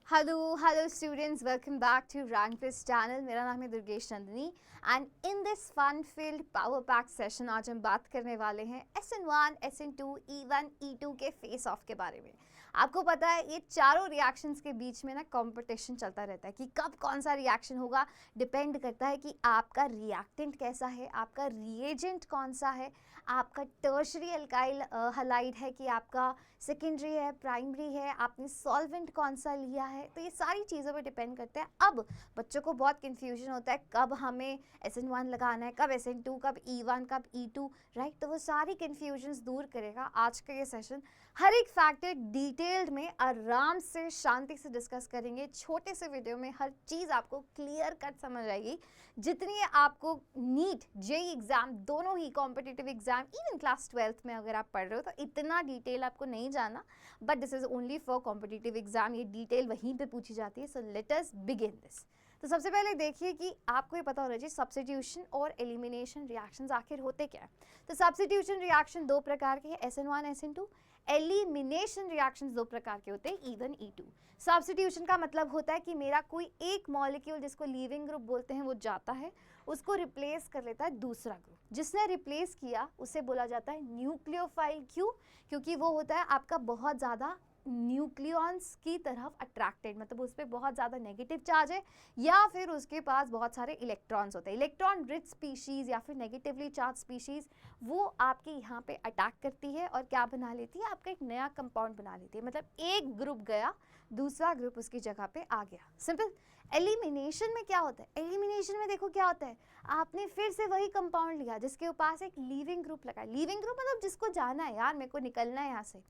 Hello students, welcome back to Rank Plus channel. मेरा नाम है Durgesh Nandini and in this fun filled power pack session आज हम बात करने वाले हैं SN1, SN2, E1, E2 के फेस ऑफ के बारे में। आपको पता है ये चारों रिएक्शंस के बीच में ना कंपटीशन चलता रहता है कि कब कौन सा रिएक्शन होगा। डिपेंड करता है कि आपका रिएक्टेंट कैसा है, आपका रिएजेंट कौन सा है, आपका टर्शरी अल्काइल हलाइड है कि आपका सेकेंडरी है, प्राइमरी है, आपने सॉल्वेंट कौन सा लिया है। तो ये सारी चीज़ों पर डिपेंड करते हैं। अब बच्चों को बहुत कन्फ्यूजन होता है कब हमें SN1 लगाना है, कब SN2, कब E1, कब E2, राइट। तो वो सारी कन्फ्यूजन्स दूर करेगा आज का ये सेशन। हर एक फैक्टर डिटेल्ड में आराम से शांति से डिस्कस करेंगे। छोटे से वीडियो में हर चीज़ आपको क्लियर कट समझ आएगी। जितनी आपको नीट जेईई एग्ज़ाम दोनों ही competitive exam even class 12th में अगर आप पढ़ रहे हो तो इतना डिटेल आपको नहीं जाना, but this is only for competitive exam. ये डिटेल वहीं पे पूछी जाती है। So let us begin this. तो सबसे पहले देखिए कि आपको ये पता होना चाहिए सब्स्टिट्यूशन और एलिमिनेशन रिएक्शंस आखिर होते क्या है। तो सब्स्टिट्यूशन रिएक्शन दो प्रकार के हैं, SN1, SN2। एलिमिनेशन रिएक्शंस दो प्रकार के होते हैं, E1, E2। सब्स्टिट्यूशन का मतलब होता है कि मेरा कोई एक मॉलिक्यूल जिसको लीविंग ग्रुप बोलते हैं वो जाता है, उसको रिप्लेस कर लेता है दूसरा ग्रुप। जिसने रिप्लेस किया उसे बोला जाता है न्यूक्लियोफाइल। क्यों? क्योंकि वो होता है आपका बहुत ज़्यादा न्यूक्लियॉन्स की तरफ अट्रैक्टेड, मतलब उस पर बहुत ज़्यादा नेगेटिव चार्ज है या फिर उसके पास बहुत सारे इलेक्ट्रॉन्स होते हैं। इलेक्ट्रॉन रिच स्पीशीज़ या फिर नेगेटिवली चार्ज स्पीशीज़ वो आपके यहाँ पे अटैक करती है और क्या बना लेती है, आपका एक नया कंपाउंड बना लेती है। मतलब एक ग्रुप गया, दूसरा ग्रुप उसकी जगह पे आ गया। सिंपल। एलिमिनेशन में क्या होता है? एलिमिनेशन में देखो क्या होता है, आपने फिर से वही कंपाउंड लिया जिसके पास एक लीविंग ग्रुप लगा है। लीविंग ग्रुप मतलब जिसको जाना है, यार मेरे को निकलना है यहाँ से,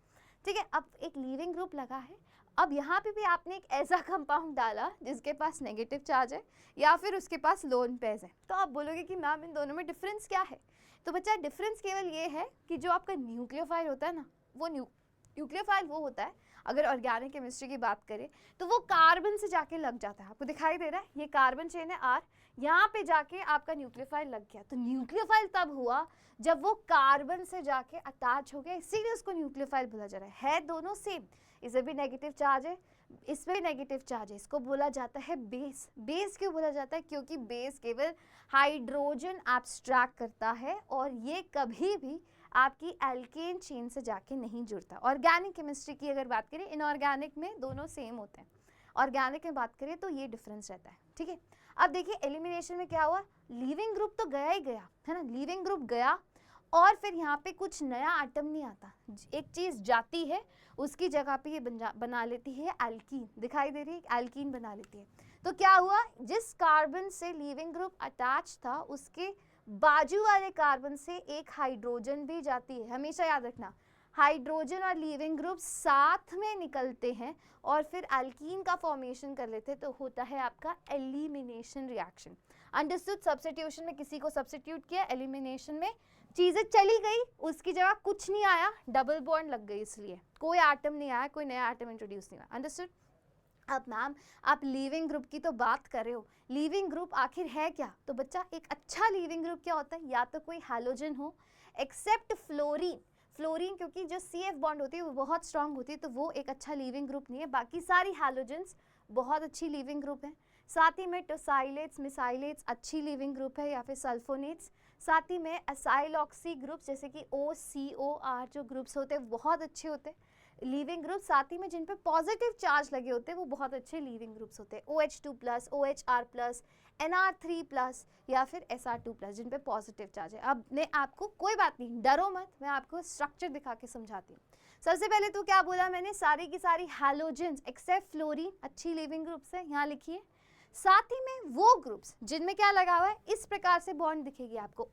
ठीक है। अब एक लीविंग ग्रुप लगा है, अब यहाँ पे भी आपने एक ऐसा कंपाउंड डाला जिसके पास नेगेटिव चार्ज है या फिर उसके पास लोन पेयर्स है। तो आप बोलोगे कि मैम इन दोनों में डिफरेंस क्या है? तो बच्चा डिफरेंस केवल ये है कि जो आपका न्यूक्लियोफाइल होता है ना, वो न्यूक्लियोफाइल वो होता है, अगर ऑर्गेनिक केमिस्ट्री की बात करें तो वो कार्बन से जाके लग जाता है। आपको दिखाई दे रहा है ये कार्बन चेन है R, यहाँ पे जाके आपका न्यूक्लियोफाइल लग गया। तो न्यूक्लियोफाइल तब हुआ जब वो कार्बन से जाके अटैच हो गया, इसीलिए उसको न्यूक्लियोफाइल बोला जा रहा है दोनों सेम। इसे भी नेगेटिव चार्ज है, इसमें भी नेगेटिव चार्ज है, इसको बोला जाता है बेस। बेस क्यों बोला जाता है? क्योंकि बेस केवल हाइड्रोजन एब्स्ट्रैक्ट करता है और ये कभी भी आपकी एल्केन चेन से जाके नहीं जुड़ता। ऑर्गेनिक केमिस्ट्री की अगर बात करें, इनऑर्गेनिक में दोनों सेम होते हैं, ऑर्गेनिक में बात करें तो ये डिफरेंस रहता है, ठीक है। अब देखिए एलिमिनेशन में क्या हुआ, लीविंग ग्रुप तो गया ही गया है ना, लीविंग ग्रुप गया और फिर यहाँ पे कुछ नया आइटम नहीं आता, एक चीज़ जाती है उसकी जगह पे ये बना लेती है एल्कीन। दिखाई दे रही है, एल्कीन बना लेती है। तो क्या हुआ, जिस कार्बन से लीविंग ग्रुप अटैच था उसके बाजू वाले कार्बन से एक हाइड्रोजन भी जाती है। हमेशा याद रखना, हाइड्रोजन और लीविंग ग्रुप साथ में निकलते हैं और फिर एल्कीन का फॉर्मेशन कर लेते हैं, तो होता है आपका एलिमिनेशन रिएक्शन। अंडरस्टूड? सब्स्टिट्यूशन में किसी को सब्स्टिट्यूट किया, एलिमिनेशन में चीज़ें चली गई, उसकी जगह कुछ नहीं आया, डबल बॉन्ड लग गई, इसलिए कोई एटम नहीं आया, कोई नया एटम इंट्रोड्यूस नहीं हुआ। अंडरस्टूड? अब मैम आप लीविंग ग्रुप की तो बात कर रहे हो, लीविंग ग्रुप आखिर है क्या? तो बच्चा एक अच्छा लीविंग ग्रुप क्या होता है, या तो कोई हैलोजन हो, एक्सेप्ट फ्लोरीन। फ्लोरीन क्योंकि जो CF बॉन्ड होती है वो बहुत स्ट्रांग होती है, तो वो एक अच्छा लीविंग ग्रुप नहीं है। बाकी सारी हैलोजेंस बहुत अच्छी लीविंग ग्रुप है। साथ ही में टोसाइलेट्स, मिसाइलेट्स अच्छी लीविंग ग्रुप है, या फिर सल्फोनेट्स। साथ ही में असाइलॉक्सी ग्रुप्स जैसे कि OCOR जो ग्रुप्स होते हैं बहुत अच्छे होते हैं लीविंग ग्रुप। साथ ही में जिन पे पॉजिटिव चार्ज लगे होते हैं वो बहुत अच्छे लीविंग ग्रुप्स होते हैं, OH2+, OHR+, NR3+, या फिर SR2+, जिन पे पॉजिटिव चार्ज है। अब मैं आपको, कोई बात नहीं, डरो मत, मैं आपको स्ट्रक्चर दिखा के समझाती हूँ। सबसे पहले तो क्या बोला मैंने, सारी की सारी हैलोजेंस एक्सेप्ट फ्लोरीन अच्छी लीविंग ग्रुप्स है, यहाँ लिखिए। साथ ही में वो ग्रुप्स जिनमें क्या लगा हुआ है, इस प्रकार से बॉन्ड दिखेगी आपको,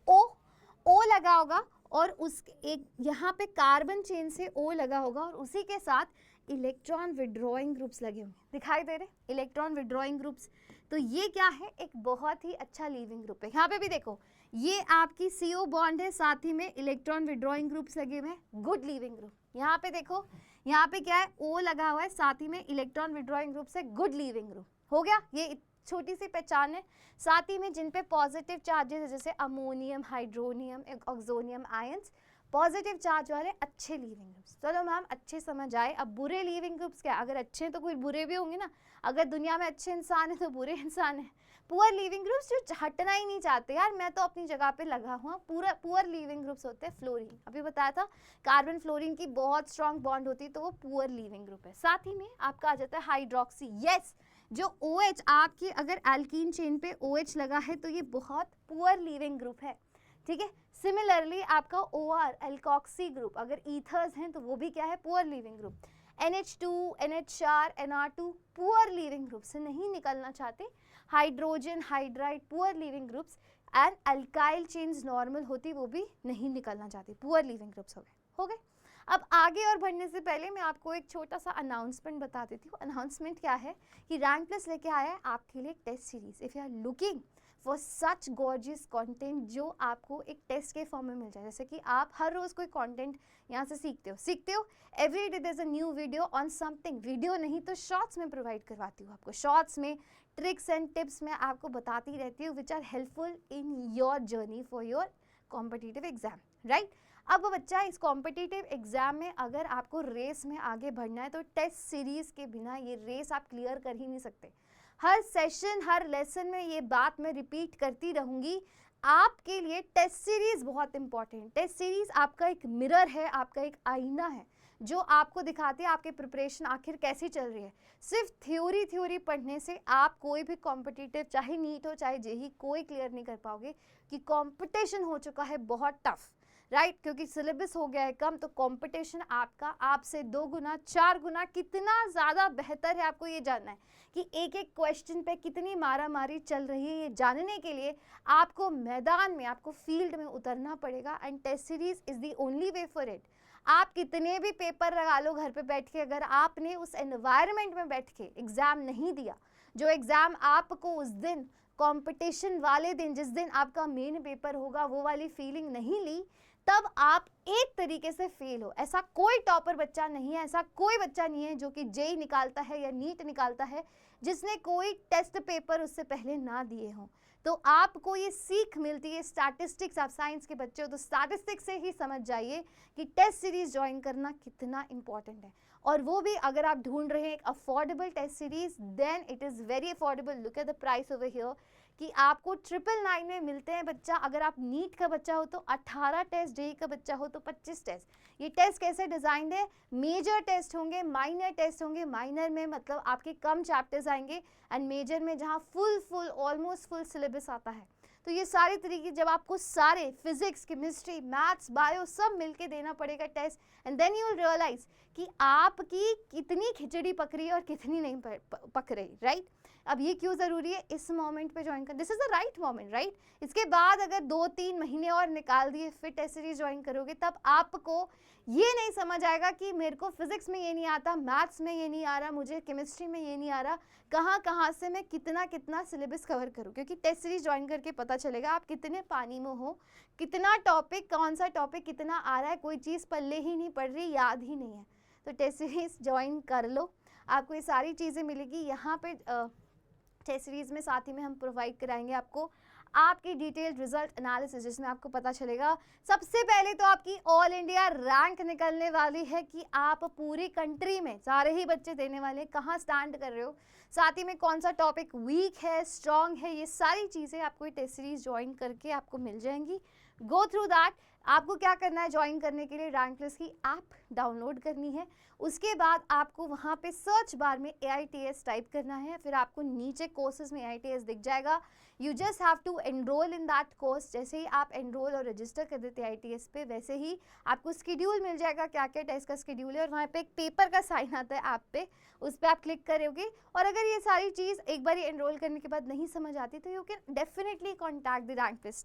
O लगा होगा और उस एक यहाँ पे कार्बन चेन से O लगा होगा और उसी के साथ इलेक्ट्रॉन विड्रॉइंग ग्रुप्स लगे होंगे। दिखाई दे रहे इलेक्ट्रॉन विड्रॉइंग ग्रुप्स। तो ये क्या है, एक बहुत ही अच्छा लीविंग ग्रुप है। यहाँ पे भी देखो ये आपकी CO बॉन्ड है, साथ ही में इलेक्ट्रॉन विड्रॉइंग ग्रुप्स लगे हुए हैं, गुड लीविंग ग्रुप। यहाँ पे देखो, यहाँ पे क्या है, O लगा हुआ है, साथ ही में इलेक्ट्रॉन विड्रॉइंग ग्रुप से गुड लीविंग ग्रुप हो गया। ये छोटी सी पहचान है। साथ ही में जिन पे पॉजिटिव चार्जेस है जैसे ammonium, hydronium, oxonium ions, positive charge वाले अच्छे लिविंग ग्रुप्स। चलो मैम अच्छे समझ आए, अब बुरे लिविंग ग्रुप्स क्या? अगर अच्छे हैं तो कोई बुरे भी होंगे ना, अगर दुनिया में अच्छे इंसान है तो बुरे इंसान है। पुअर लिविंग ग्रुप्स जो हटना ही नहीं चाहते, यार मैं तो अपनी जगह पे लगा हुआ, पूरा पुअर लिविंग ग्रुप्स होते हैं फ्लोरीन, अभी बताया था कार्बन फ्लोरीन की बहुत स्ट्रॉन्ग बॉन्ड होती है, तो वो पुअर लिविंग ग्रुप है। साथ ही में आपका आ जाता है हाइड्रोक्सी, यस जो OH आपकी अगर एल्कीन चेन पे OH लगा है तो ये बहुत पुअर लिविंग ग्रुप है, ठीक है। सिमिलरली आपका OR एल्कोक्सी ग्रुप, अगर ईथर्स हैं तो वो भी क्या है? Poor leaving group. NH2, NH4, NR2 poor leaving group से नहीं निकलना चाहते। Hydrogen hydride poor leaving groups and alkyl chains normal होती, वो भी नहीं निकलना चाहती, पुअर लिविंग ग्रुप्स हो गए। अब आगे और बढ़ने से पहले मैं आपको एक छोटा सा अनाउंसमेंट बता देती हूँ। अनाउंसमेंट क्या है कि रैंक प्लस लेके आया है आपके लिए test series. If you are looking for such gorgeous content जो आपको एक टेस्ट के फॉर्म में मिल जाए, जैसे कि आप हर रोज़ कोई कंटेंट यहाँ से सीखते हो every day there is a new video on something, video नहीं तो शॉर्ट्स में प्रोवाइड करवाती हूँ आपको। शॉर्ट्स में ट्रिक्स एंड टिप्स मैं आपको बताती रहती हूँ which are helpful in your journey for your competitive exam, right. अब बच्चा इस कॉम्पिटिटिव एग्जाम में अगर आपको रेस में आगे बढ़ना है तो टेस्ट सीरीज के बिना ये रेस आप क्लियर कर ही नहीं सकते। हर सेशन हर लेसन में ये बात मैं रिपीट करती रहूँगी, आपके लिए टेस्ट सीरीज बहुत इंपॉर्टेंट। टेस्ट सीरीज आपका एक मिरर है, आपका एक आईना है जो आपको दिखाती है आपकी प्रिपरेशन आखिर कैसी चल रही है। सिर्फ थ्योरी पढ़ने से आप कोई भी कॉम्पिटिटिव, चाहे नीट हो चाहे जेई, कोई क्लियर नहीं कर पाओगे कि कंपटीशन हो चुका है बहुत टफ, राइट क्योंकि सिलेबस हो गया है कम, तो कंपटीशन आपका आपसे 2 गुना 4 गुना कितना ज़्यादा बेहतर है आपको ये जानना है कि एक एक क्वेश्चन पे कितनी मारामारी चल रही है। ये जानने के लिए आपको मैदान में, आपको फील्ड में उतरना पड़ेगा and test series is the only way for it. आप कितने भी पेपर लगा लो घर पे बैठ के, अगर आपने उस एनवायरनमेंट में बैठ के एग्ज़ाम नहीं दिया, जो एग्ज़ाम आपको उस दिन कंपटीशन वाले दिन जिस दिन आपका मेन पेपर होगा वो वाली फीलिंग नहीं ली, तब आप एक तरीके से फेल हो। ऐसा कोई टॉपर बच्चा नहीं है, ऐसा कोई बच्चा नहीं है जो कि जेई निकालता है या नीट निकालता है जिसने कोई टेस्ट पेपर उससे पहले ना दिए हों। तो आपको ये सीख मिलती है, स्टैटिस्टिक्स, आप साइंस के बच्चे हो तो स्टैटिस्टिक्स से ही समझ जाइए कि टेस्ट सीरीज ज्वाइन करना कितना इंपॉर्टेंट है। और वो भी अगर आप ढूंढ रहे हैं एक affordable test series, then it is very affordable. Look at the price over here कि आपको 999 में मिलते हैं बच्चा। अगर आप नीट का बच्चा हो तो 18 टेस्ट, जेई का बच्चा हो तो 25 टेस्ट। ये टेस्ट कैसे डिज़ाइंड है? मेजर टेस्ट होंगे, माइनर टेस्ट होंगे। माइनर में मतलब आपके कम चैप्टर्स आएंगे एंड मेजर में जहाँ फुल ऑलमोस्ट फुल सिलेबस आता है। तो ये सारे तरीके जब आपको सारे फिजिक्स, केमिस्ट्री, मैथ्स, बायो सब मिलके देना पड़ेगा test, and then you will realise कि आपकी कितनी खिचड़ी पक रही है और कितनी नहीं पक रही, राइट। अब ये क्यों ज़रूरी है इस मोमेंट पे ज्वाइन कर, this is the right moment, right. इसके बाद अगर 2-3 महीने और निकाल दिए फिर टेस्ट सीरीज ज्वाइन करोगे, तब आपको ये नहीं समझ आएगा कि मेरे को फिजिक्स में ये नहीं आता, मैथ्स में ये नहीं आ रहा, मुझे केमिस्ट्री में ये नहीं आ रहा, कहाँ से मैं कितना सिलेबस कवर करूँ। क्योंकि टेस्ट सीरीज ज्वाइन करके पता चलेगा आप कितने पानी में हो, कितना टॉपिक, कौन सा टॉपिक कितना आ रहा है, कोई चीज़ पल्ले ही नहीं पड़ रही, याद ही नहीं है। तो टेस्ट सीरीज ज्वाइन कर लो, आपको ये सारी चीज़ें मिलेगी यहाँ पे टेस्ट सीरीज में। साथ ही में हम प्रोवाइड कराएंगे आपको आपकी डिटेल्ड रिजल्ट एनालिसिस, जिसमें आपको पता चलेगा सबसे पहले तो आपकी ऑल इंडिया रैंक निकलने वाली है कि आप पूरी कंट्री में, सारे ही बच्चे देने वाले हैं, कहाँ स्टैंड कर रहे हो, साथ ही में कौन सा टॉपिक वीक है, स्ट्रॉन्ग है, ये सारी चीज़ें आपको टेस्ट सीरीज ज्वाइन करके आपको मिल जाएंगी। Go through that. आपको क्या करना है ज्वाइन करने के लिए? रैंक प्लस की ऐप डाउनलोड करनी है, उसके बाद आपको वहाँ पे सर्च बार में AITS टाइप करना है, फिर आपको नीचे कोर्सेज में AITS दिख जाएगा। You just have to enrol in that course. जैसे ही आप एनरोल और रजिस्टर कर देते AITS पे, वैसे ही आपको स्केड्यूल मिल जाएगा, क्या क्या टेस्ट का स्केड्यूल है, और वहाँ पे एक पेपर का साइन आता है ऐप पे, उस पर आप क्लिक करोगे। और अगर ये सारी चीज़ एक बार एनरोल करने के बाद नहीं समझ आती तो you can definitely contact the rank plus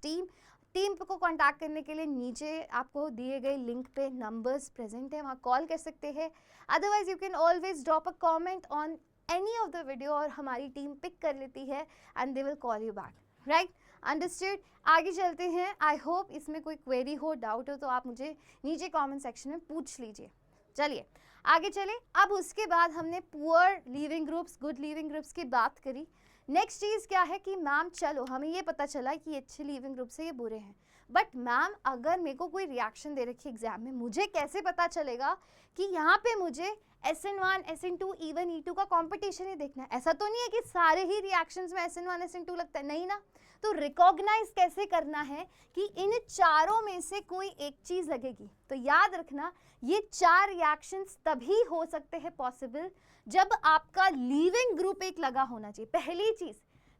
team को कांटेक्ट करने के लिए नीचे आपको दिए गए लिंक पे नंबर्स प्रेजेंट है, वहाँ कॉल कर सकते हैं। Otherwise you can always drop a comment on any of the video और हमारी टीम पिक कर लेती है and they will call you back, right. Understood. आगे चलते हैं। आई होप इसमें कोई क्वेरी हो, डाउट हो तो आप मुझे नीचे कॉमेंट सेक्शन में पूछ लीजिए। चलिए आगे चले। अब उसके बाद हमने poor leaving groups, good living groups की बात करी। नेक्स्ट चीज़ क्या है कि मैम चलो हमें ये पता चला कि ये अच्छे लिविंग ग्रुप्स है, ये बुरे हैं, बट मैम अगर मेरे को कोई रिएक्शन दे रखी है एग्जाम में, मुझे कैसे पता चलेगा कि यहाँ पे मुझे SN1 SN2 E1 E2 का कंपटीशन ही देखना है? ऐसा तो नहीं है कि सारे ही रिएक्शंस में SN1 SN2 लगता है, नहीं ना। तो रिकॉग्नाइज कैसे करना है कि इन चारों में से कोई एक चीज लगेगी? तो याद रखना ये 4 रिएक्शंस तभी हो सकते हैं पॉसिबल जब आपका लीविंग ग्रुप एक लगा होना चाहिए। पहली चीज,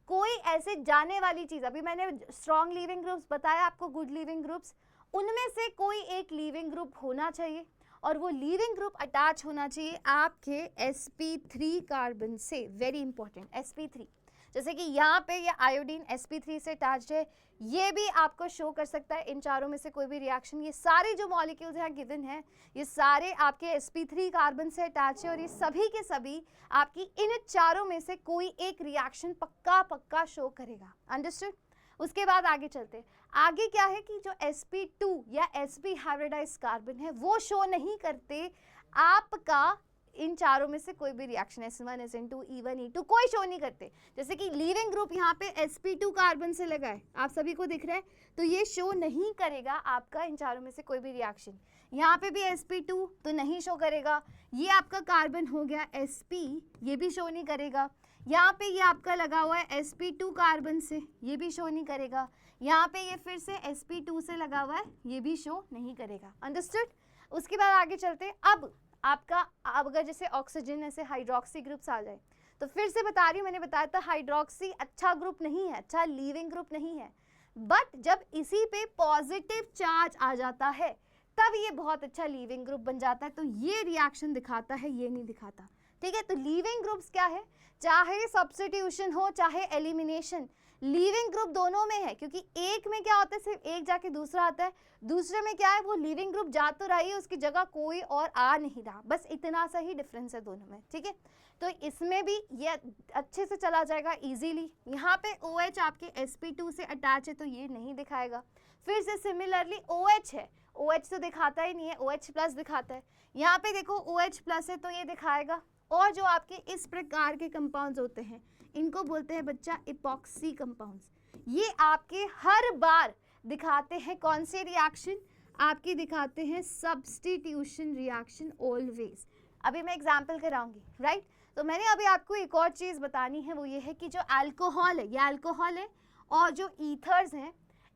कोई ऐसे जाने वाली चीज, अभी मैंने स्ट्रॉन्ग लीविंग ग्रुप्स बताया आपको, गुड लीविंग ग्रुप्स, उनमें से कोई एक लीविंग ग्रुप होना चाहिए और वो लीविंग ग्रुप अटैच होना चाहिए आपके sp3 कार्बन से। Very important, sp3। जैसे कि यहाँ पे ये आयोडीन sp3 से अटैच्ड है, ये भी आपको शो कर सकता है इन चारों में से कोई भी रिएक्शन। ये सारे जो मॉलिक्यूल्स यहाँ गिवन है ये सारे आपके sp3 कार्बन से अटैच है और ये सभी के सभी आपकी इन चारों में से कोई एक रिएक्शन पक्का पक्का शो करेगा। अंडरस्टूड? उसके बाद आगे चलते हैं। आगे क्या है कि जो sp2 या sp हाइब्रिडाइज्ड कार्बन है वो शो नहीं करते आपका इन चारों में से कोई भी reaction, SN1 SN2 E1 E2 कोई शो नहीं करते। जैसे कि लीविंग ग्रुप यहाँ पे sp2 कार्बन से लगा है, आप सभी को दिख रहा है, तो ये शो नहीं करेगा आपका इन चारों में से कोई भी रिएक्शन। यहाँ पे भी sp2 तो नहीं शो करेगा। ये आपका कार्बन हो गया sp, ये भी शो नहीं करेगा। यहाँ पे ये आपका लगा हुआ है sp2 कार्बन से, ये भी शो नहीं करेगा। यहाँ पे ये फिर से sp2 से लगा हुआ है, ये भी शो नहीं करेगा। अंडरस्टूड? उसके बाद आगे चलते हैं। अब आपका अगर जैसे ऑक्सीजन ऐसे हाइड्रोक्सी ग्रुप्स आ जाए, तो फिर से बता रही हूँ, मैंने बताया था हाइड्रोक्सी अच्छा ग्रुप नहीं है, अच्छा लीविंग ग्रुप नहीं है, बट जब इसी पे पॉजिटिव चार्ज आ जाता है तब ये बहुत अच्छा लीविंग ग्रुप बन जाता है। तो ये रिएक्शन दिखाता है, ये नहीं दिखाता। ठीक है, तो लीविंग ग्रुप्स क्या है, चाहे सब्स्टिट्यूशन हो चाहे एलिमिनेशन, लीविंग ग्रुप दोनों में है, क्योंकि एक में क्या होता है सिर्फ एक जाके दूसरा आता है, दूसरे में क्या है वो लीविंग ग्रुप जा तो रही है, उसकी जगह कोई और आ नहीं रहा, बस इतना सा ही डिफरेंस है दोनों में। ठीक है, तो इसमें भी ये अच्छे से चला जाएगा इजीली। यहाँ पे OH आपके sp2 से अटैच है तो ये नहीं दिखाएगा। फिर से सिमिलरली OH है, OH तो दिखाता ही नहीं है, OH प्लस दिखाता है। यहाँ पे देखो OH प्लस है तो ये दिखाएगा। और जो आपके इस प्रकार के कंपाउंड्स होते हैं इनको बोलते हैं बच्चा इपॉक्सी कंपाउंड्स। ये आपके हर बार दिखाते हैं कौन से रिएक्शन, आपके दिखाते हैं सब्स्टिट्यूशन रिएक्शन ऑलवेज। अभी मैं एग्जांपल कराऊंगी, राइट। तो मैंने अभी आपको एक और चीज बतानी है, वो ये है कि जो अल्कोहल है, ये अल्कोहल है, और जो ईथर्स हैं,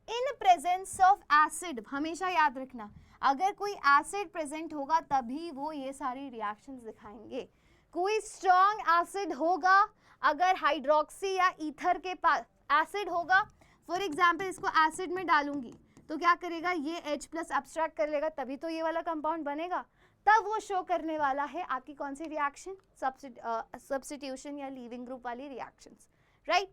इन प्रेजेंस ऑफ एसिड, हमेशा याद रखना अगर कोई एसिड प्रेजेंट होगा तभी वो ये सारी रिएक्शंस दिखाएंगे। कोई स्ट्रॉन्ग एसिड होगा, अगर हाइड्रोक्सी या ईथर के पास एसिड होगा, फॉर एग्जाम्पल इसको एसिड में डालूंगी तो क्या करेगा, ये H प्लस अब्स्ट्रैक्ट कर लेगा, तभी तो ये वाला कंपाउंड बनेगा। तब वो शो करने वाला है आपकी कौन सी रिएक्शन, सब्स्टिट्यूशन या लीविंग ग्रुप वाली रिएक्शंस, राइट।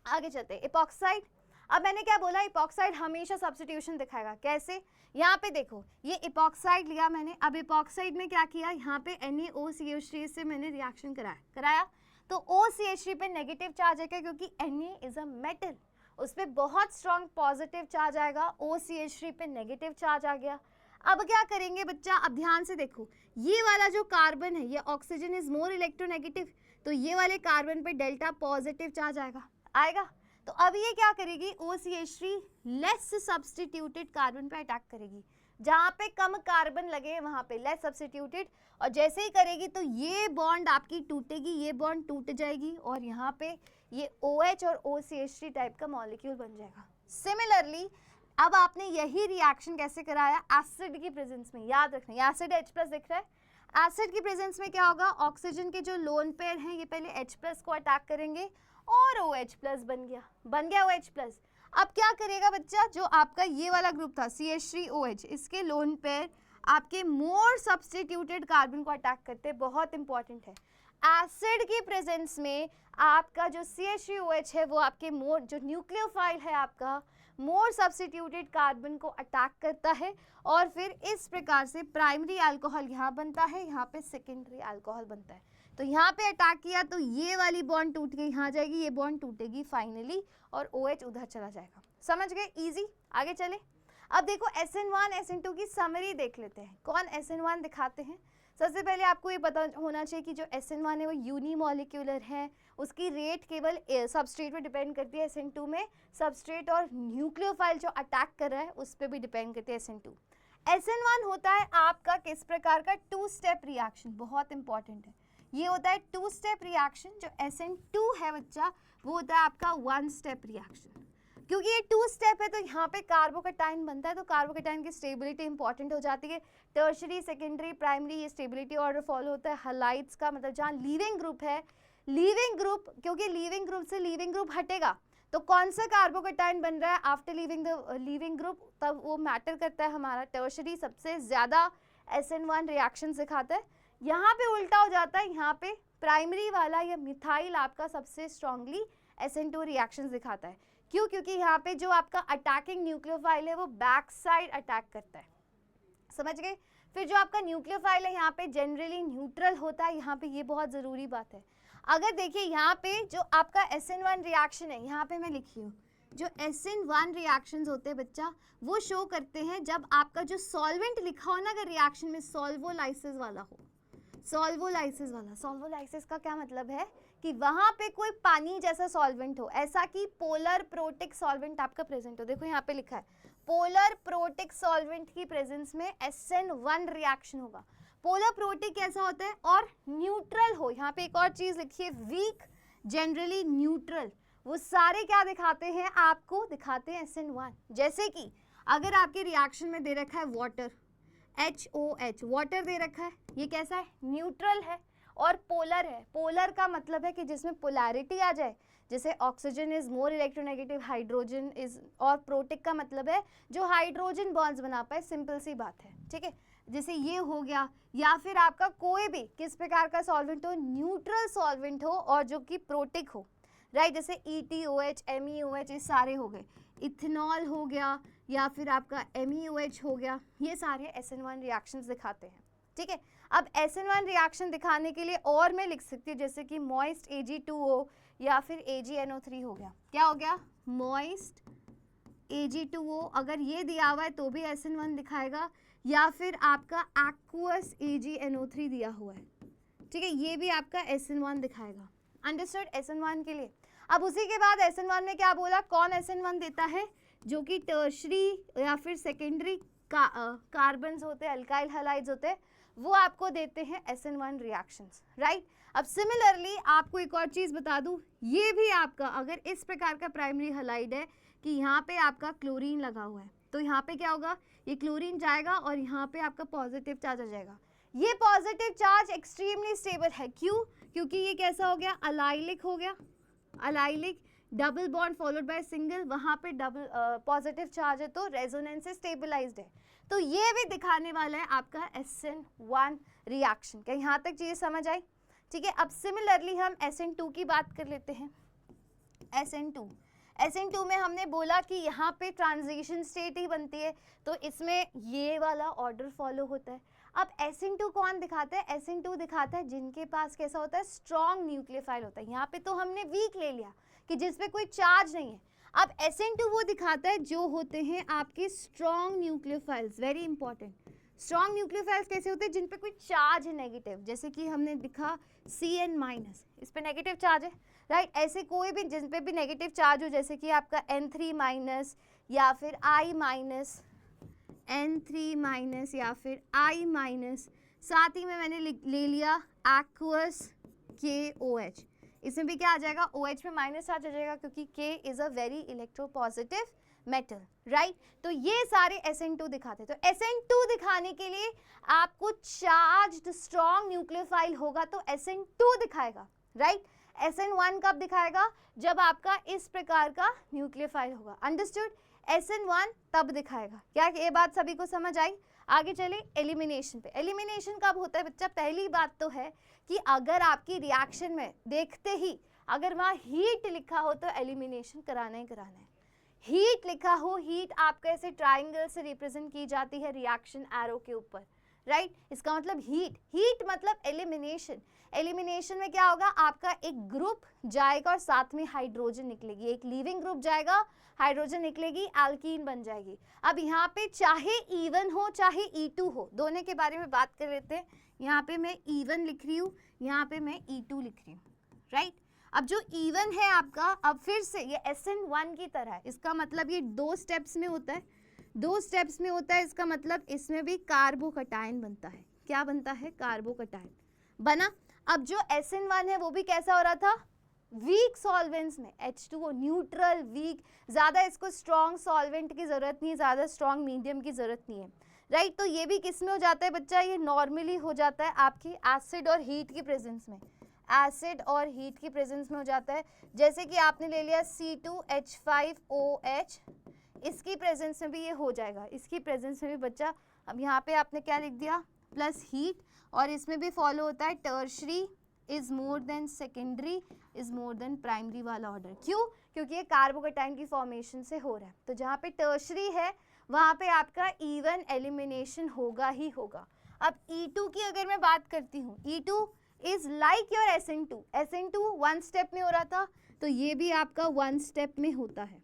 आगे चलते हैं, इपॉक्साइड। अब मैंने क्या बोला, इपॉक्साइड हमेशा सब्स्टिट्यूशन दिखाएगा। कैसे, यहाँ पे देखो, ये इपॉक्साइड लिया मैंने, अब इपॉक्साइड में क्या किया, यहाँ पे NaOCH3 से मैंने रिएक्शन कराया तो OCH3 पे नेगेटिव चार्ज आएगा क्योंकि Na इज अ मेटल, उस पर बहुत स्ट्रॉन्ग पॉजिटिव चार्ज आएगा, OCH3 पे नेगेटिव चार्ज आ गया। अब क्या करेंगे बच्चा, अब ध्यान से देखो, ये वाला जो कार्बन है, ये ऑक्सीजन इज मोर इलेक्ट्रोनेगेटिव, तो ये वाले कार्बन पे डेल्टा पॉजिटिव चार्ज आएगा। तो अब ये क्या करेगी, OCH3 लेस सब्स्टिट्यूटेड कार्बन पे अटैक करेगी, जहाँ पे कम कार्बन लगे वहाँ पे लेस सब्स्टिट्यूटेड, और जैसे ही करेगी तो ये बॉन्ड आपकी टूटेगी, ये बॉन्ड टूट जाएगी और यहाँ पे ये OH और OCH3 टाइप का मॉलिक्यूल बन जाएगा। सिमिलरली अब आपने यही रिएक्शन कैसे कराया, एसिड की प्रेजेंस में। याद रखना, ये एसिड H प्लस दिख रहा है, एसिड की प्रेजेंस में क्या होगा, ऑक्सीजन के जो लोन पेयर हैं ये पहले H प्लस को अटैक करेंगे और OH प्लस बन गया OH प्लस। अब क्या करेगा बच्चा, जो आपका ये वाला ग्रुप था CH3OH, इसके लोन पेयर आपके मोर सब्स्टिट्यूटेड कार्बन को अटैक करते हैं, बहुत इंपॉर्टेंट है। एसिड की प्रेजेंस में आपका जो CH3OH है वो आपके मोर, जो न्यूक्लियोफाइल है आपका, मोर सब्स्टिट्यूटेड कार्बन को अटैक करता है और फिर इस प्रकार से प्राइमरी अल्कोहल यहाँ बनता है, यहाँ पे सेकेंडरी अल्कोहल बनता है। तो यहाँ पे अटैक किया तो ये वाली बॉन्ड टूट गई, यहाँ जाएगी, ये बॉन्ड टूटेगी फाइनली और OH उधर चला जाएगा। समझ गए, इजी। आगे चले, अब देखो SN1 SN2 की समरी देख लेते हैं। कौन SN1 दिखाते हैं, सबसे पहले आपको ये पता होना चाहिए कि जो SN1 है वो यूनिमॉलिक्यूलर है, उसकी रेट केवल सबस्ट्रेट पे डिपेंड करती है। SN2 में सबस्ट्रेट और न्यूक्लियोफाइल जो अटैक कर रहा है उस पर भी डिपेंड करती है SN2। SN1 होता है आपका किस प्रकार का, 2 स्टेप रिएक्शन, बहुत इंपॉर्टेंट है। ये होता है 2 स्टेप रिएक्शन। जो SN2 है बच्चा वो होता है आपका 1 स्टेप रिएक्शन। क्योंकि ये 2 स्टेप है तो यहाँ पे कार्बोकैटायन बनता है, तो कार्बोकैटायन की स्टेबिलिटी इंपॉर्टेंट हो जाती है। टर्शरी, सेकेंडरी, प्राइमरी, ये स्टेबिलिटी ऑर्डर फॉलो होता है। हलाइड्स का मतलब जहाँ लीविंग ग्रुप है, लीविंग ग्रुप, क्योंकि लीविंग ग्रुप से लीविंग ग्रुप हटेगा तो कौन सा कार्बोकैटायन बन रहा है after leaving the leaving group, तब वो मैटर करता है। हमारा टर्शरी सबसे ज़्यादा SN1 रिएक्शन दिखाता है। यहाँ पे उल्टा हो जाता है, यहाँ पे प्राइमरी वाला या मिथाइल आपका सबसे स्ट्रांगली SN2 रिएक्शन दिखाता है। क्यों? क्योंकि यहाँ पे जो आपका अटैकिंग न्यूक्लियोफाइल है वो बैक साइड अटैक करता है, समझ गए। फिर जो आपका न्यूक्लियोफाइल है यहाँ पे जनरली न्यूट्रल होता है, यहाँ पे ये बहुत ज़रूरी बात है। अगर देखिए यहाँ पे जो आपका SN1 रिएक्शन है, यहाँ पे मैं लिखी हूँ, जो SN1 रिएक्शंस होते हैं बच्चा वो शो करते हैं जब आपका जो सॉल्वेंट लिखा हो ना अगर रिएक्शन में सॉल्वोलाइसिस वाला हो। सॉल्वोलाइसिस वाला, सॉल्वोलाइसिस का क्या मतलब है कि वहाँ पे कोई पानी जैसा सॉल्वेंट हो, ऐसा कि पोलर प्रोटिक सॉल्वेंट आपका प्रेजेंट हो। देखो यहाँ पे लिखा है पोलर प्रोटिक सॉल्वेंट की प्रेजेंस में SN1 रिएक्शन होगा। पोलर प्रोटिक कैसा होता है और न्यूट्रल हो। यहाँ पे एक और चीज लिखिए, वीक, जनरली न्यूट्रल, वो सारे क्या दिखाते हैं आपको, दिखाते हैं SN1। जैसे कि अगर आपके रिएक्शन में दे रखा है वाटर, HOH, वाटर दे रखा है, ये कैसा है, न्यूट्रल है और पोलर है। पोलर का मतलब है कि जिसमें पोलैरिटी आ जाए, जैसे oxygen is more electronegative, hydrogen is, और प्रोटिक का मतलब है जो हाइड्रोजन बॉन्ड्स बना पाए, सिंपल सी बात है, ठीक है। जैसे ये हो गया, या फिर आपका कोई भी किस प्रकार का सॉल्वेंट हो, न्यूट्रल सॉल्वेंट हो और जो कि प्रोटिक हो, राइट। जैसे ETOH, MEOH, ये सारे हो गए। इथेनॉल हो गया या फिर आपका MEOH हो गया, ये सारे SN1 रिएक्शंस दिखाते हैं, ठीक है। अब SN1 रिएक्शन दिखाने के लिए और मैं लिख सकती हूँ, जैसे कि मॉइस्ट Ag2O या फिर AgNO3 हो गया। क्या हो गया, मॉइस्ट Ag2O, अगर ये दिया हुआ है तो भी SN1 दिखाएगा, या फिर आपका एक्वस AgNO3 दिया हुआ है, ठीक है, ये भी आपका SN1 दिखाएगा। अंडरस्टूड, SN1 के लिए। अब उसी के बाद SN1 में क्या बोला, कौन SN1 देता है, जो कि टर्शरी या फिर सेकेंडरी कार्बन्स होते हैं, अल्काइल हैलाइड्स होते हैं, वो आपको देते हैं SN1 रिएक्शंस, राइट। अब सिमिलरली आपको एक और चीज़ बता दूं, ये भी आपका अगर इस प्रकार का प्राइमरी हैलाइड है कि यहाँ पे आपका क्लोरीन लगा हुआ है, तो यहाँ पे क्या होगा, ये क्लोरीन जाएगा और यहाँ पे आपका पॉजिटिव चार्ज आ जाएगा। ये पॉजिटिव चार्ज एक्सट्रीमली स्टेबल है, क्यों, क्योंकि ये कैसा हो गया, अलाइलिक हो गया, allylic, double bond followed by single, वहाँ पे डबल पॉजिटिव चार्ज है तो रेजोनेंस से स्टेबलाइज्ड है, तो ये भी दिखाने वाला है आपका SN1 रिएक्शन। क्या यहाँ तक चीज़ें समझ आई, ठीक है। अब सिमिलरली हम SN2 की बात कर लेते हैं। SN2 में हमने बोला कि यहाँ पे ट्रांजिशन स्टेट ही बनती है, तो इसमें ये वाला ऑर्डर फॉलो होता है। अब SN2 कौन दिखाता है, SN2 दिखाता है जिनके पास कैसा होता है, स्ट्रॉन्ग न्यूक्लियोफाइल होता है। यहाँ पे तो हमने वीक ले लिया कि जिसपे कोई चार्ज नहीं है। अब SN2 वो दिखाता है जो होते हैं आपके strong nucleophiles, very important. Strong nucleophiles कैसे होते हैं, जिन पे कोई चार्ज है नेगेटिव, जैसे कि हमने दिखा CN-, इस पे नेगेटिव चार्ज है, राइट। ऐसे कोई भी जिन पे भी नेगेटिव चार्ज हो, जैसे कि आपका N3- या फिर I-, N3- या फिर I-, साथ ही में मैंने ले लिया एक्वस KOH, इसमें भी क्या आ जाएगा, OH में माइनस चार्ज आ जाएगा क्योंकि K is a very electropositive metal, right. तो ये सारे SN2 दिखाते हैं। तो SN2 दिखाने के लिए आपको चार्ज्ड स्ट्रॉन्ग न्यूक्लियोफाइल होगा तो SN2 दिखाएगा, राइट। SN1 कब दिखाएगा, जब आपका इस प्रकार का न्यूक्लियोफाइल होगा। अंडरस्टूड, SN1 तब दिखाएगा। क्या ये बात सभी को समझ आई। आगे चले एलिमिनेशन पे। एलिमिनेशन कब होता है बच्चा, पहली बात तो है कि अगर आपकी रिएक्शन में देखते ही अगर वहाँ हीट लिखा हो तो एलिमिनेशन कराना ही कराना है। हीट लिखा हो, हीट आपका ऐसे ट्राइंगल से रिप्रेजेंट की जाती है रिएक्शन एरो के ऊपर, राइट इसका मतलब हीट, हीट मतलब एलिमिनेशन, एलिमिनेशन में क्या होगा, आपका एक ग्रुप जाएगा और साथ में हाइड्रोजन निकलेगी, एक लीविंग ग्रुप जाएगा, हाइड्रोजन निकलेगी, एल्कीन बन जाएगी। अब यहाँ पे चाहे E1 हो चाहे E2 हो, दोनों के बारे में बात कर लेते हैं। यहाँ पे मैं E1 लिख रही हूँ, यहाँ पे मैं E2 लिख रही हूँ, राइट। अब जो E1 है आपका, अब फिर से ये SN1 की तरह है, इसका मतलब ये 2 स्टेप्स में होता है, 2 स्टेप्स में होता है, इसका मतलब इसमें भी कार्बोकटायन बनता है। क्या बनता है, कार्बोकटायन बना। अब जो SN1 है वो भी कैसा हो रहा था, वीक सॉल्वेंट्स में, H2O न्यूट्रल वीक, ज़्यादा इसको स्ट्रॉन्ग सॉल्वेंट की ज़रूरत नहीं है, ज़्यादा स्ट्रॉन्ग मीडियम की ज़रूरत नहीं है, राइट। तो ये भी किस में हो जाता है बच्चा, ये नॉर्मली हो जाता है आपकी एसिड और हीट की प्रेजेंस में, एसिड और हीट की प्रेजेंस में हो जाता है। जैसे कि आपने ले लिया C2H5OH, इसकी प्रेजेंस में भी ये हो जाएगा, इसकी प्रेजेंस में भी बच्चा। अब यहाँ पे आपने क्या लिख दिया, प्लस हीट, और इसमें भी फॉलो होता है tertiary is more than secondary is more than primary वाला ऑर्डर। क्यों, क्योंकि ये कार्बोकटायन की फॉर्मेशन से हो रहा है। तो जहाँ पे टर्शरी है वहाँ पे आपका E1 एलिमिनेशन होगा ही होगा। अब E2 की अगर मैं बात करती हूँ, E2 is like your SN2, SN2 1 step में हो रहा था, तो ये भी आपका 1 स्टेप में होता है,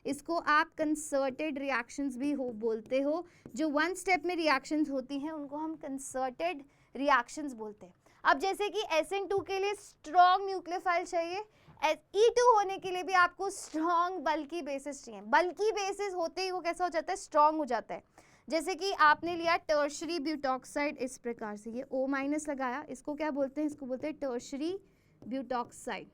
इसको आप कंसर्टेड रिएक्शंस भी हो बोलते हो। जो 1 स्टेप में रिएक्शंस होती हैं उनको हम कंसर्टेड रिएक्शंस बोलते हैं। अब जैसे कि SN2 के लिए स्ट्रॉन्ग न्यूक्लियोफाइल चाहिए, E2 होने के लिए भी आपको स्ट्रॉन्ग बल्की बेसिस चाहिए। बल्की बेसिस होते ही वो कैसा हो जाता है, स्ट्रॉन्ग हो जाता है। जैसे कि आपने लिया टर्शरी ब्यूटॉक्साइड, इस प्रकार से ये O- लगाया, इसको क्या बोलते हैं, इसको बोलते हैं टर्शरी ब्यूटॉक्साइड,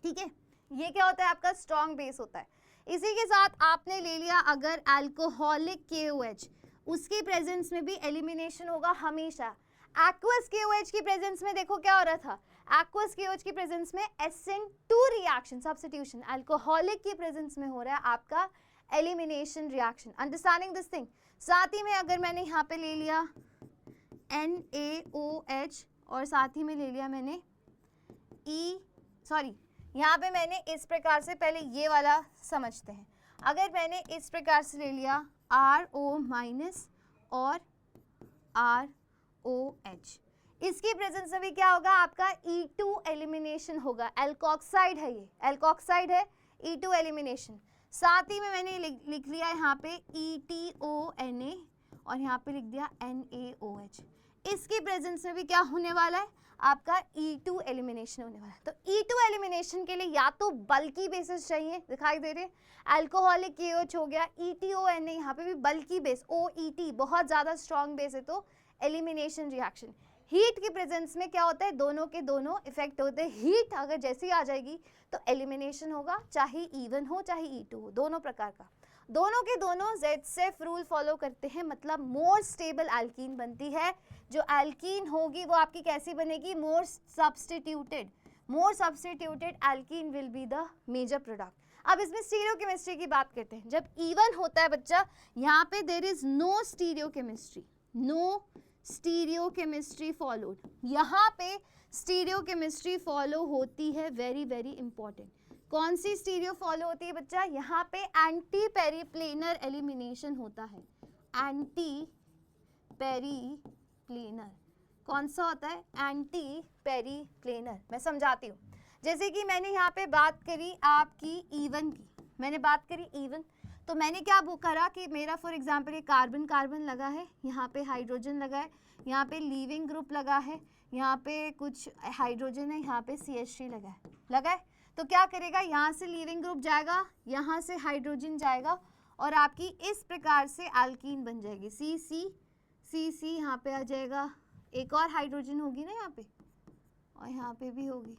ठीक है। ये क्या होता है, आपका स्ट्रॉन्ग बेस होता है। इसी के साथ आपने ले लिया अगर अल्कोहलिक KOH, उसकी प्रेजेंस में भी एलिमिनेशन होगा हमेशा। एक्वस KOH की प्रेजेंस में देखो क्या हो रहा था, एक्वस KOH की प्रेजेंस में SN2 रिएक्शन सब्स्टिट्यूशन, अल्कोहलिक की प्रेजेंस में हो रहा है आपका elimination reaction. Understanding this thing. साथ ही में अगर मैंने यहाँ पे ले लिया NaOH और साथ ही में ले लिया मैंने यहाँ पे मैंने इस प्रकार से, पहले ये वाला समझते हैं, अगर मैंने इस प्रकार से ले लिया RO- और ROH, इसकी प्रेजेंस में भी क्या होगा, आपका E2 एलिमिनेशन होगा। एल्कोक्साइड है, ये एल्कोक्साइड है, E2 एलिमिनेशन। साथ ही में मैंने लिख लिया यहाँ पे ETONA और यहाँ पे लिख दिया NaOH, इसकी प्रेजेंस में भी क्या होने वाला है, आपका E2 एलिमिनेशन होने वाला है। तो E2 एलिमिनेशन के लिए या तो बल्की बेसिस चाहिए, दिखाई दे रहे, अल्कोहलिक KOH हो गया, ETONA, यहाँ पे भी बल्की बेस OET, बहुत ज़्यादा स्ट्रॉन्ग बेस है तो एलिमिनेशन रिएक्शन। हीट की प्रेजेंस में क्या होता है, दोनों के दोनों इफेक्ट होते हैं। हीट अगर जैसे ही आ जाएगी तो एलिमिनेशन होगा, चाहे E1 हो चाहे E2 हो, दोनों प्रकार का। दोनों के दोनों Z-सेफ रूल फॉलो करते हैं, मतलब मोर स्टेबल एल्कीन बनती है। जो एल्कीन होगी वो आपकी कैसी बनेगी, more substituted alkene will be the major product. अब इसमें स्टीरियोकेमिस्ट्री की बात करते हैं। जब E1 होता है बच्चा, यहाँ पे there is no stereochemistry followed, यहाँ पे स्टीरियोकेमिस्ट्री फॉलो होती है, वेरी वेरी इंपॉर्टेंट। कौन सी स्टीरियो फॉलो होती है बच्चा, यहाँ पे एंटी पेरीप्लेनर एलिमिनेशन होता है। एंटी पेरीप्लेनर कौन सा होता है, एंटी पेरीप्लेनर। मैं समझाती हूँ। जैसे कि मैंने यहाँ पे बात करी आपकी E1 की, मैंने बात करी E1, तो मैंने क्या करा कि मेरा फॉर एग्जांपल ये कार्बन कार्बन लगा है, यहाँ पे हाइड्रोजन लगा है, यहाँ पे लीविंग ग्रुप लगा है, यहाँ पे कुछ हाइड्रोजन है, यहाँ पे CH3 लगा है। तो क्या करेगा, यहाँ से लीविंग ग्रुप जाएगा, यहाँ से हाइड्रोजन जाएगा और आपकी इस प्रकार से एल्कीन बन जाएगी। CC यहाँ पे आ जाएगा, एक और हाइड्रोजन होगी ना यहाँ पे और यहाँ पे भी होगी,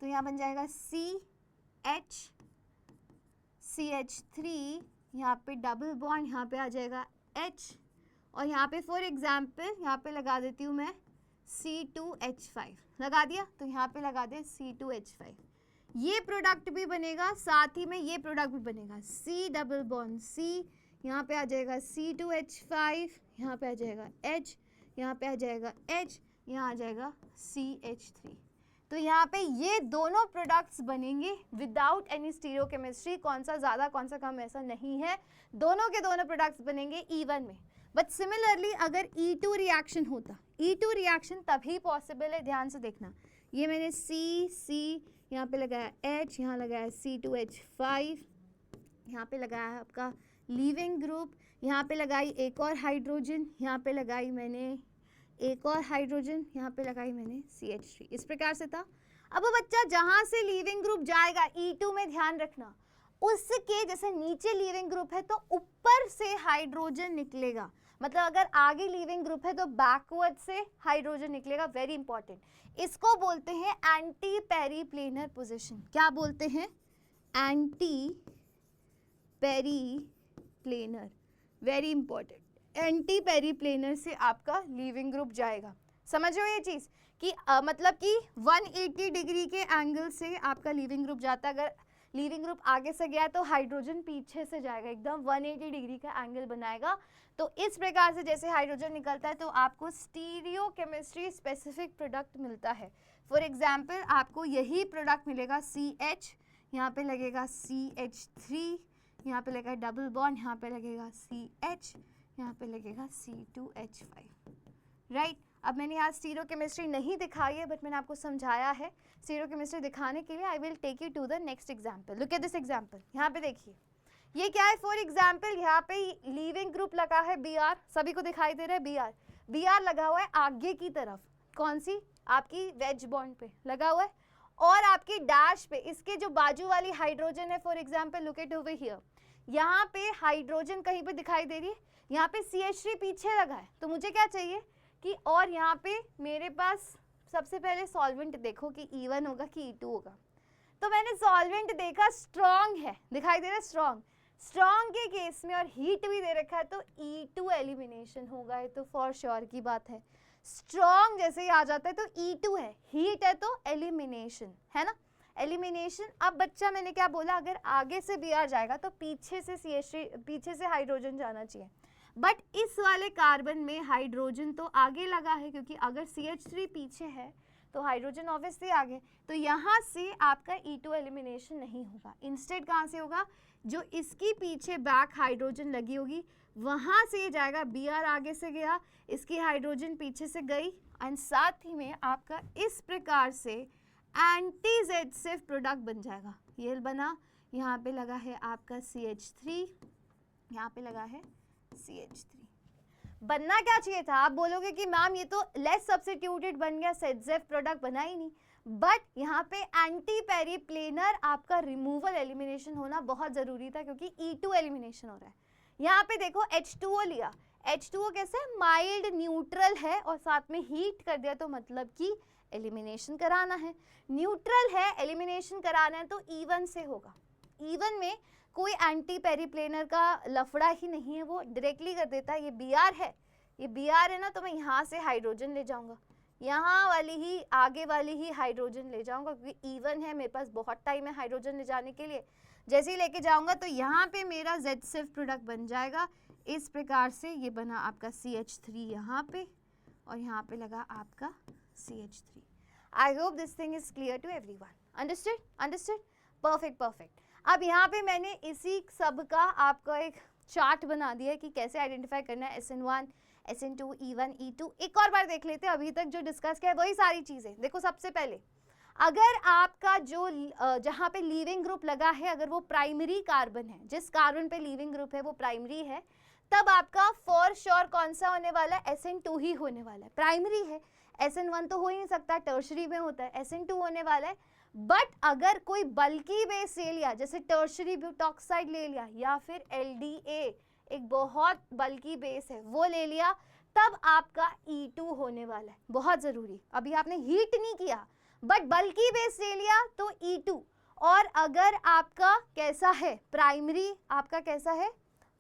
तो यहाँ बन जाएगा CH3, यहाँ पे डबल बॉन्ड, यहाँ पे आ जाएगा H और यहाँ पे फॉर एग्जाम्पल यहाँ पे लगा देती हूँ मैं C2H5 लगा दिया, तो यहाँ पे लगा दिया C2H5। ये प्रोडक्ट भी बनेगा, साथ ही में ये प्रोडक्ट भी बनेगा, C डबल बॉन्ड C, यहाँ पे आ जाएगा C2H5, यहाँ पे आ जाएगा H, यहाँ पे आ जाएगा H, यहाँ आ जाएगा CH3। तो यहाँ पे ये दोनों प्रोडक्ट्स बनेंगे विदाउट एनी स्टीरियोकेमिस्ट्री। कौन सा ज़्यादा कौन सा कम ऐसा नहीं है, दोनों के दोनों प्रोडक्ट्स बनेंगे E1 में। बट सिमिलरली अगर E2 रिएक्शन होता, E2 रिएक्शन तभी पॉसिबल है, ध्यान से देखना, ये मैंने C यहाँ पे लगाया H, यहाँ लगाया C2H5, यहाँ पे लगाया है आपका लीविंग ग्रुप, यहाँ पे लगाई एक और हाइड्रोजन, यहाँ पे लगाई मैंने एक और हाइड्रोजन, यहाँ पे लगाई मैंने CH3, इस प्रकार से था। अब बच्चा जहाँ से लीविंग ग्रुप जाएगा E2 में ध्यान रखना, उसके जैसे नीचे लीविंग ग्रुप है तो ऊपर से हाइड्रोजन निकलेगा, मतलब अगर आगे लीविंग ग्रुप है तो बैकवर्ड से हाइड्रोजन निकलेगा, वेरी इंपॉर्टेंट। इसको बोलते हैं एंटी पेरीप्लेनर पोजीशन। क्या बोलते हैं? Anti periplanar, very important. Anti periplanar से आपका लीविंग ग्रुप जाएगा। समझो ये चीज़ कि मतलब कि 180 डिग्री के एंगल से आपका लीविंग ग्रुप जाता है। अगर लीविंग ग्रुप आगे से गया तो हाइड्रोजन पीछे से जाएगा, एकदम 180 डिग्री का एंगल बनाएगा। तो इस प्रकार से जैसे हाइड्रोजन निकलता है तो आपको स्टीरियो केमिस्ट्री स्पेसिफिक प्रोडक्ट मिलता है। फॉर एग्जाम्पल आपको यही प्रोडक्ट मिलेगा CH, यहाँ पे लगेगा CH3, यहाँ पे लगेगा डबल बॉन्ड, यहाँ पे लगेगा CH, यहाँ पे लगेगा C2H5, राइट। अब मैंने यहाँ स्टीरियो केमिस्ट्री नहीं दिखाई है, बट मैंने आपको समझाया है। स्टीरियो केमिस्ट्री दिखाने के लिए I will take you to the next example. Look at this example, यहाँ पे देखिए ये क्या है। फॉर एग्जाम्पल यहाँ पे लीविंग ग्रुप लगा है Br, सभी को दिखाई दे रहा है Br लगा हुआ है आगे की तरफ, कौन सी? आपकी वेज बॉन्ड पे लगा हुआ है, और आपकी डैश पे इसके जो बाजू वाली हाइड्रोजन है, for example look eight over here, यहाँ पे हाइड्रोजन कहीं पे दिखाई दे रही है, यहाँ पे CH3 पीछे लगा है। तो मुझे क्या चाहिए कि, और यहाँ पे मेरे पास सबसे पहले सॉल्वेंट देखो कि E1 होगा कि E2 होगा। तो मैंने सॉल्वेंट देखा, स्ट्रॉन्ग है, दिखाई दे रहा है स्ट्रॉन्ग। स्ट्रॉन्ग के केस में और हीट भी दे रखा है तो E2 एलिमिनेशन होगा, ये तो फॉर श्योर की बात है। स्ट्रॉन्ग जैसे ही आ जाता है तो E2 है, हीट है तो एलिमिनेशन है ना, एलिमिनेशन। अब बच्चा मैंने क्या बोला, अगर आगे से Br जाएगा तो पीछे से CH3, पीछे से हाइड्रोजन जाना चाहिए। बट इस वाले कार्बन में हाइड्रोजन तो आगे लगा है, क्योंकि अगर CH3 पीछे है तो हाइड्रोजन ऑब्वियसली आगे, तो यहाँ से आपका E2 एलिमिनेशन नहीं होगा। इंस्टेड कहाँ से होगा, जो इसकी पीछे बैक हाइड्रोजन लगी होगी वहाँ से जाएगा। Br आगे से गया, इसकी हाइड्रोजन पीछे से गई, एंड साथ ही में आपका इस प्रकार से एंटी ZCF प्रोडक्ट बन जाएगा। ये बना, यहाँ पे लगा है आपका CH3, यहाँ पे लगा है CH3। बनना क्या चाहिए था? आप बोलोगे कि मैम ये तो लेस सब्स्टिट्यूटेड बन गया, ZCF प्रोडक्ट बना ही नहीं। बट यहाँ पे एंटी पेरीप्लेनर आपका रिमूवल एलिमिनेशन होना बहुत ज़रूरी था, क्योंकि E2 एलिमिनेशन हो रहा है। यहाँ पे देखो H2O लिया, H2O कैसे माइल्ड न्यूट्रल है और साथ में हीट कर दिया, तो मतलब कि एलिमिनेशन कराना है। न्यूट्रल है, एलिमिनेशन कराना है, तो E1 से होगा। E1 में कोई एंटी पेरीप्लेनर का लफड़ा ही नहीं है, वो डायरेक्टली कर देता है। ये Br है, ये Br है ना, तो मैं यहाँ से हाइड्रोजन ले जाऊँगा, यहाँ वाली ही आगे वाली ही हाइड्रोजन ले जाऊँगा, क्योंकि E1 है, मेरे पास बहुत टाइम है हाइड्रोजन ले जाने के लिए। जैसे ही लेके जाऊँगा तो यहाँ पे मेरा ZCF प्रोडक्ट बन जाएगा। इस प्रकार से ये बना आपका CH3 यहाँ पे, और यहाँ पे लगा आपका CH3। I hope this thing is clear to everyone. Understood? Understood? Perfect, perfect. अब यहाँ पे मैंने इसी सब का आपका एक चार्ट बना दिया है कि कैसे आइडेंटिफाई करना है SN1, SN2, E1, E2। एक और बार देख लेते हैं, अभी तक जो डिस्कस किया है वही सारी चीज़ें। देखो, सबसे पहले अगर आपका जो जहाँ पे लीविंग ग्रुप लगा है, अगर वो प्राइमरी कार्बन है, जिस कार्बन पे लीविंग ग्रुप है वो प्राइमरी है, तब आपका फॉर श्योर कौन सा होने वाला है? SN2 ही होने वाला है। प्राइमरी है, SN1 तो हो ही नहीं सकता, टर्शरी में होता है, SN2 होने वाला है। बट अगर कोई बल्की बेस ले लिया, जैसे टर्शरी ब्यूटॉक्साइड ले लिया, या फिर LDA एक बहुत बल्की बेस है वो ले लिया, तब आपका E2 होने वाला है। बहुत ज़रूरी, अभी आपने हीट नहीं किया बट बल्की बेस ले लिया तो E2। और अगर आपका कैसा है प्राइमरी, आपका कैसा है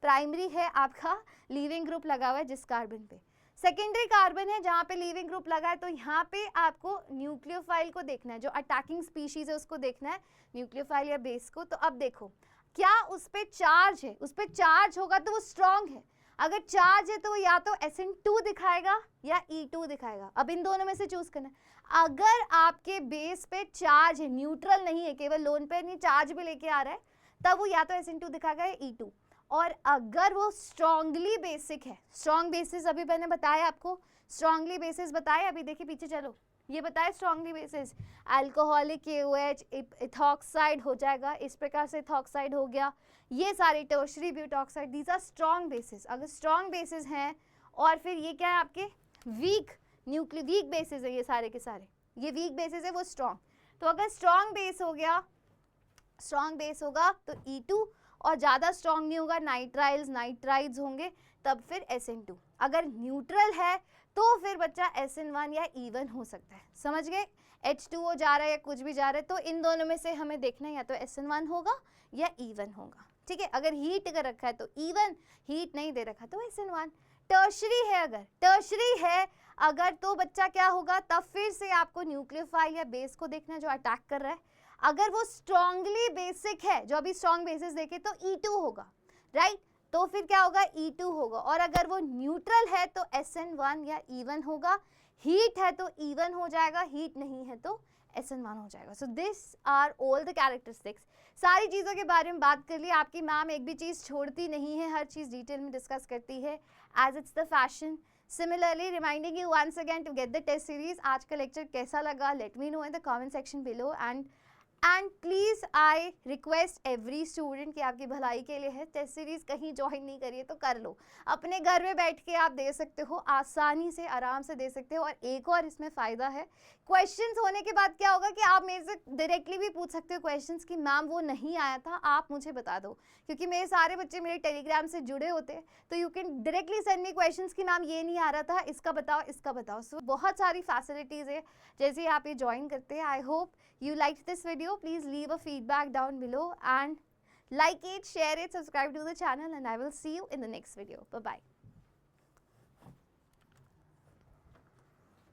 प्राइमरी है, आपका लीविंग ग्रुप लगा हुआ है जिस कार्बन पे, सेकेंडरी कार्बन है जहाँ पे लीविंग ग्रुप लगा है, तो यहाँ पे आपको न्यूक्लियोफाइल को देखना है, जो अटैकिंग स्पीशीज है उसको देखना है, न्यूक्लियोफाइल या बेस को। तो अब देखो क्या उस पर चार्ज है, उस पर चार्ज होगा तो वो स्ट्रॉन्ग है। अगर चार्ज है तो वो या तो SN2 दिखाएगा या E2 दिखाएगा। अब इन दोनों में से चूज करना है। अगर आपके बेस पे चार्ज है, न्यूट्रल नहीं है, केवल लोन पे नहीं चार्ज भी लेके आ रहा है, तब वो या तो SN2 दिखाएगा या E2। और अगर वो स्ट्रांगली बेसिक है, स्ट्रॉन्ग बेसिस अभी मैंने बताया आपको, स्ट्रांगली बेसिस बताया, अभी देखिए पीछे चलो, ये बताया strongly basis, alcoholic KOH ethoxide हो जाएगा, इस प्रकार से इथॉक्साइड हो गया, ये सारे tertiary butoxide, these are strong bases. अगर स्ट्रॉन्ग बेसिस हैं और फिर ये क्या है आपके वीक वीक बेसिस है, ये सारे के सारे ये वीक बेसिस है, वो स्ट्रॉन्ग। तो अगर स्ट्रॉन्ग बेस हो गया, स्ट्रॉन्ग बेस होगा तो E2, और ज़्यादा स्ट्रॉन्ग नहीं होगा, नाइट्राइल्स नाइट्राइड्स होंगे, तब फिर SN2। अगर न्यूट्रल है तो फिर बच्चा SN1 या E1 हो सकता है, समझ गए। H2O जा रहा है या कुछ भी जा रहा है तो इन दोनों में से हमें देखना है या तो SN1 होगा या E1 होगा, ठीक है। अगर हीट कर रखा है तो E1, हीट नहीं दे रखा तो SN1। टर्शरी है, अगर टर्शरी है अगर तो बच्चा क्या होगा, तब फिर से आपको न्यूक्लियोफाइल या बेस को देखना है जो अटैक कर रहा है। अगर वो स्ट्रांगली बेसिक है, जो अभी स्ट्रॉन्ग बेसिस देखे, तो E2 होगा, राइट, तो फिर क्या होगा, E2 होगा। और अगर वो न्यूट्रल है तो SN1 या E1 होगा, हीट है तो E1 हो जाएगा, हीट नहीं है तो SN1 हो जाएगा। So this are all the characteristics. सारी चीज़ों के बारे में बात कर ली, आपकी मैम एक भी चीज़ छोड़ती नहीं है, हर चीज़ डिटेल में डिस्कस करती है as it's the fashion. Similarly, reminding you once again to get the test series. आज का लेक्चर कैसा लगा, let me know in the comment section below, and please I request every student कि आपकी भलाई के लिए है, टेस्ट सीरीज कहीं ज्वाइन नहीं करिए तो कर लो, अपने घर में बैठ के आप दे सकते हो, आसानी से आराम से दे सकते हो। और एक और इसमें फ़ायदा है, क्वेश्चंस होने के बाद क्या होगा कि आप मेरे से डायरेक्टली भी पूछ सकते हो क्वेश्चंस कि मैम वो नहीं आया था, आप मुझे बता दो, क्योंकि मेरे सारे बच्चे मेरे टेलीग्राम से जुड़े होते हैं, तो you can directly send me questions कि मैम ये नहीं आ रहा था, इसका बताओ इसका बताओ। सो बहुत सारी फैसिलिटीज़ है जैसे आप ये ज्वाइन करते हैं। I hope you liked this video. Please leave a feedback down below and like it, share it, subscribe to the channel, and I will see you in the next video. Bye bye.